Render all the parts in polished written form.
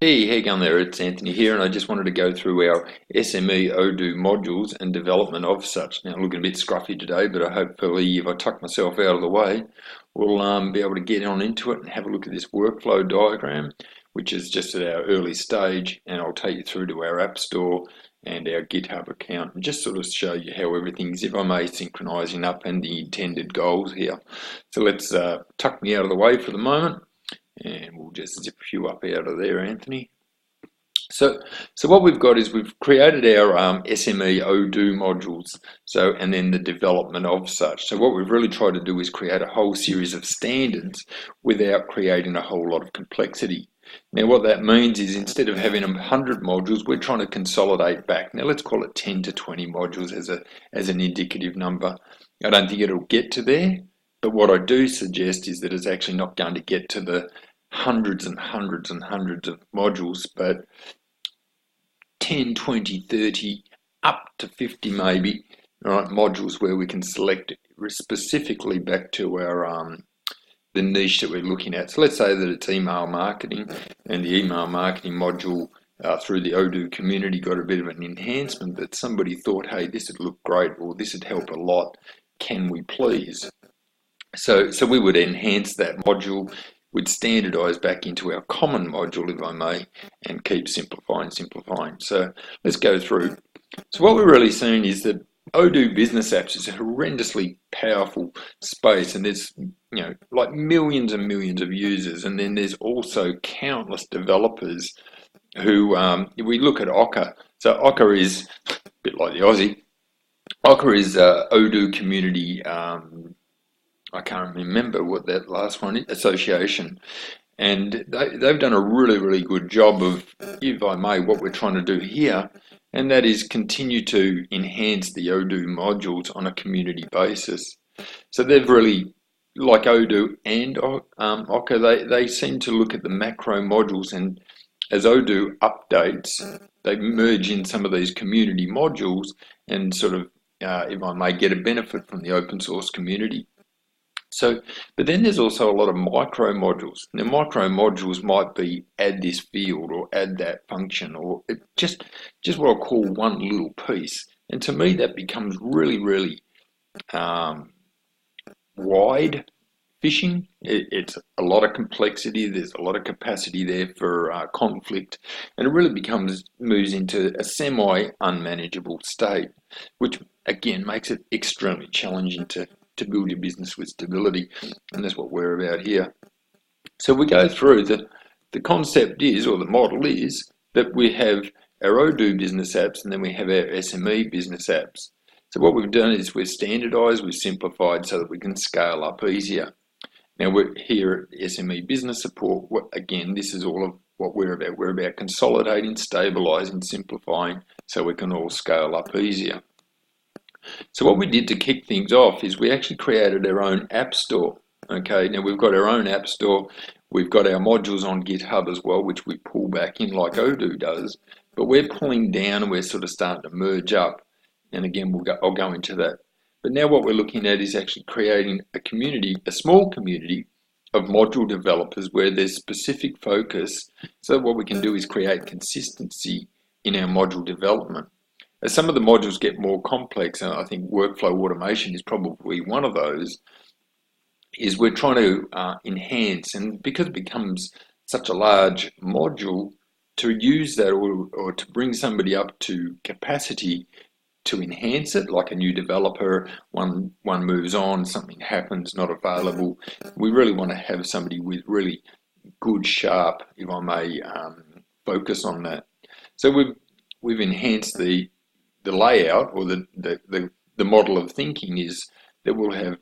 Hey, how you going there? It's Anthony here, and I just wanted to go through our SME Odoo modules and development of such. Now, looking a bit scruffy today, but hopefully if I tuck myself out of the way, we'll be able to get on into it and have a look at this workflow diagram, which is just at our early stage, and I'll take you through to our App Store and our GitHub account and just sort of show you how everything's, if I may, synchronizing up and the intended goals here. So let's tuck me out of the way for the moment. And we'll just zip you up out of there, Anthony. So what we've got is we've created our SME Odoo modules, and then the development of such. So what we've really tried to do is create a whole series of standards without creating a whole lot of complexity. Now what that means is instead of having 100 modules, we're trying to consolidate back. Now let's call it 10 to 20 modules as an indicative number. I don't think it'll get to there, but what I do suggest is that it's actually not going to get to the hundreds and hundreds and hundreds of modules, but 10, 20, 30, up to 50 maybe, right, modules where we can select specifically back to our the niche that we're looking at. So let's say that it's email marketing, and the email marketing module through the Odoo community got a bit of an enhancement that somebody thought, hey, this would look great, or this would help a lot, can we please? So we would enhance that module, would standardize back into our common module, if I may, and keep simplifying. So let's go through. So what we're really seeing is that Odoo Business Apps is a horrendously powerful space, and there's like millions and millions of users, and then there's also countless developers who we look at Okka. So Okka is a bit like the Aussie. Okka is Odoo community. I can't remember what that last one is, association, and they've done a really good job of, if I may, what we're trying to do here, and that is continue to enhance the Odoo modules on a community basis. So they've really, like Odoo and Okka, they seem to look at the macro modules, and as Odoo updates, they merge in some of these community modules and sort of, if I may, get a benefit from the open source community. So, but then there's also a lot of micro modules. Now, micro modules might be add this field or add that function, or just what I call one little piece. And to me, that becomes really wide fishing. It's a lot of complexity. There's a lot of capacity there for conflict, and it really moves into a semi-unmanageable state, which again makes it extremely challenging to build your business with stability, and that's what we're about here. So we go through the concept is, or the model is, that we have our Odoo business apps, and then we have our SME business apps. So what we've done is we've standardized, we've simplified so that we can scale up easier. Now we're here at SME Business Support. Again, this is all of what we're about. We're about consolidating, stabilizing, simplifying so we can all scale up easier. So what we did to kick things off is we actually created our own app store. Okay, now we've got our own app store. We've got our modules on GitHub as well, which we pull back in like Odoo does. But we're pulling down and we're sort of starting to merge up. And again, I'll go into that. But now what we're looking at is actually creating a community, a small community of module developers where there's specific focus. So what we can do is create consistency in our module development. As some of the modules get more complex, and I think workflow automation is probably one of those, is we're trying to enhance, and because it becomes such a large module, to use that or to bring somebody up to capacity to enhance it, like a new developer, one moves on, something happens, not available. We really want to have somebody with really good, sharp, if I may, focus on that. So we've enhanced the layout, or the model of thinking is that we'll have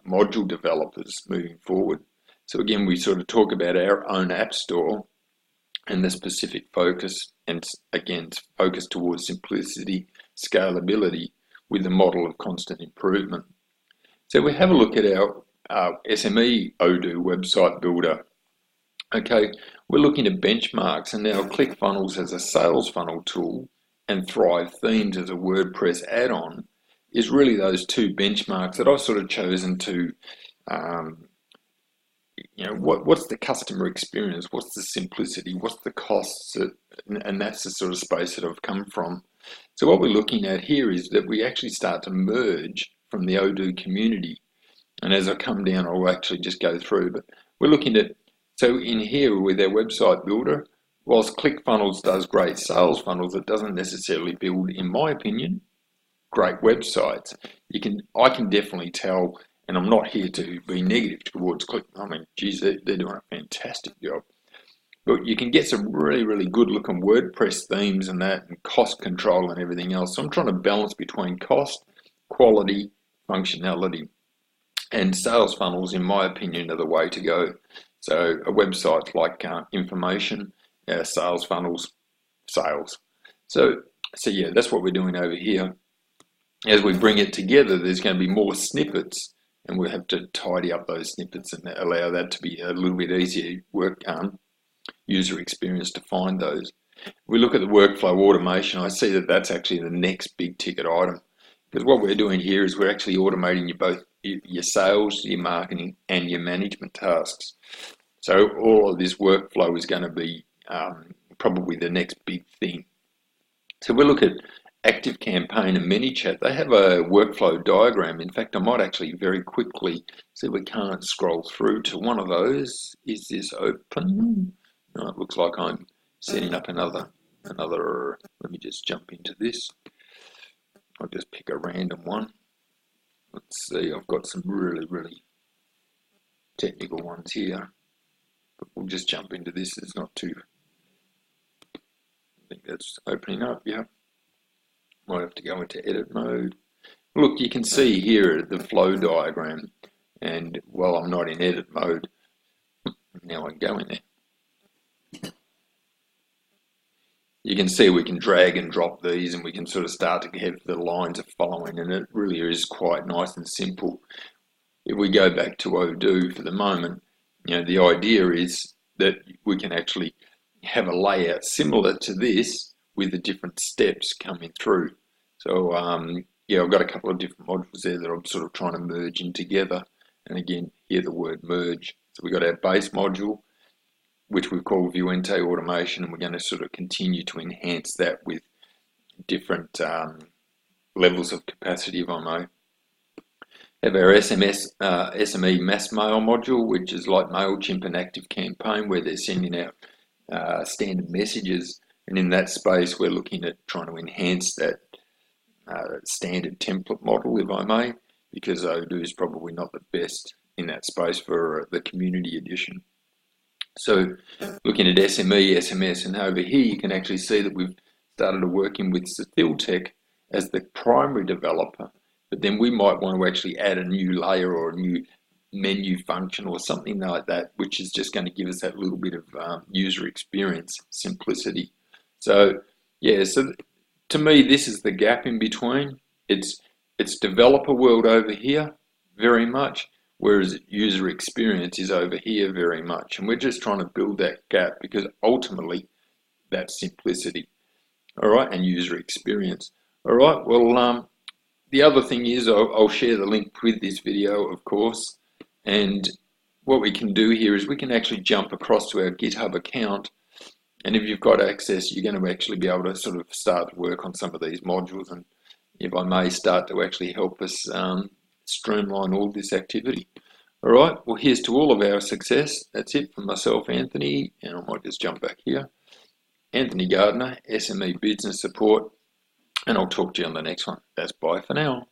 module developers moving forward. So again, we sort of talk about our own app store and the specific focus, and again, focus towards simplicity, scalability with the model of constant improvement. So we have a look at our SME Odoo website builder. Okay, we're looking at benchmarks, and now ClickFunnels as a sales funnel tool and Thrive Themes as a WordPress add-on is really those two benchmarks that I've sort of chosen to what's the customer experience, what's the simplicity, what's the costs, and that's the sort of space that I've come from. So what we're looking at here is that we actually start to merge from the Odoo community. And as I come down, I'll actually just go through, but we're looking at, so in here with our website builder, whilst ClickFunnels does great sales funnels, it doesn't necessarily build, in my opinion, great websites. I can definitely tell, and I'm not here to be negative towards Click. I mean, geez, they're doing a fantastic job. But you can get some really, really good looking WordPress themes and that, and cost control and everything else. So I'm trying to balance between cost, quality, functionality, and sales funnels, in my opinion, are the way to go. So a website like information, sales funnels, sales. So yeah, that's what we're doing over here. As we bring it together, there's going to be more snippets, and we'll have to tidy up those snippets and allow that to be a little bit easier user experience to find those. We look at the workflow automation. I see that that's actually the next big ticket item, because what we're doing here is we're actually automating both your sales, your marketing, and your management tasks. So all of this workflow is going to be probably the next big thing. So we look at Active Campaign and ManyChat. They have a workflow diagram. In fact, I might actually very quickly see, we can't scroll through to one of those. Is this open? No, it looks like I'm setting up another, let me just jump into this. I'll just pick a random one. Let's see, I've got some really, really technical ones here, but we'll just jump into this. It's not too, I think that's opening up, yeah. Might have to go into edit mode. Look, you can see here the flow diagram, and while I'm not in edit mode, now I can go in there. You can see we can drag and drop these, and we can sort of start to have the lines of following, and it really is quite nice and simple. If we go back to Odoo for the moment, the idea is that we can actually have a layout similar to this with the different steps coming through. So yeah, I've got a couple of different modules there that I'm sort of trying to merge in together. And again, hear the word merge. So we've got our base module, which we've called View Ente Automation, and we're going to sort of continue to enhance that with different levels of capacity, if I may. Have our SME Mass Mail module, which is like MailChimp and Active Campaign, where they're sending out standard messages. And in that space, we're looking at trying to enhance that standard template model, if I may, because Odoo is probably not the best in that space for the community edition. So looking at SME, SMS, and over here you can actually see that we've started working with Sathiltech as the primary developer, but then we might want to actually add a new layer or a new menu function or something like that, which is just going to give us that little bit of user experience, simplicity. So yeah, so to me this is the gap in between. It's developer world over here very much, whereas user experience is over here very much, and we're just trying to build that gap, because ultimately that's simplicity, all right, and user experience. All right, well, the other thing is I'll share the link with this video, of course, and what we can do here is we can actually jump across to our GitHub account, and if you've got access, you're going to actually be able to sort of start to work on some of these modules, and if I may, start to actually help us streamline all this activity. All right, well, here's to all of our success. That's it from myself, Anthony, and I might just jump back here. Anthony Gardner, SME Business Support, and I'll talk to you on the next one. That's bye for now.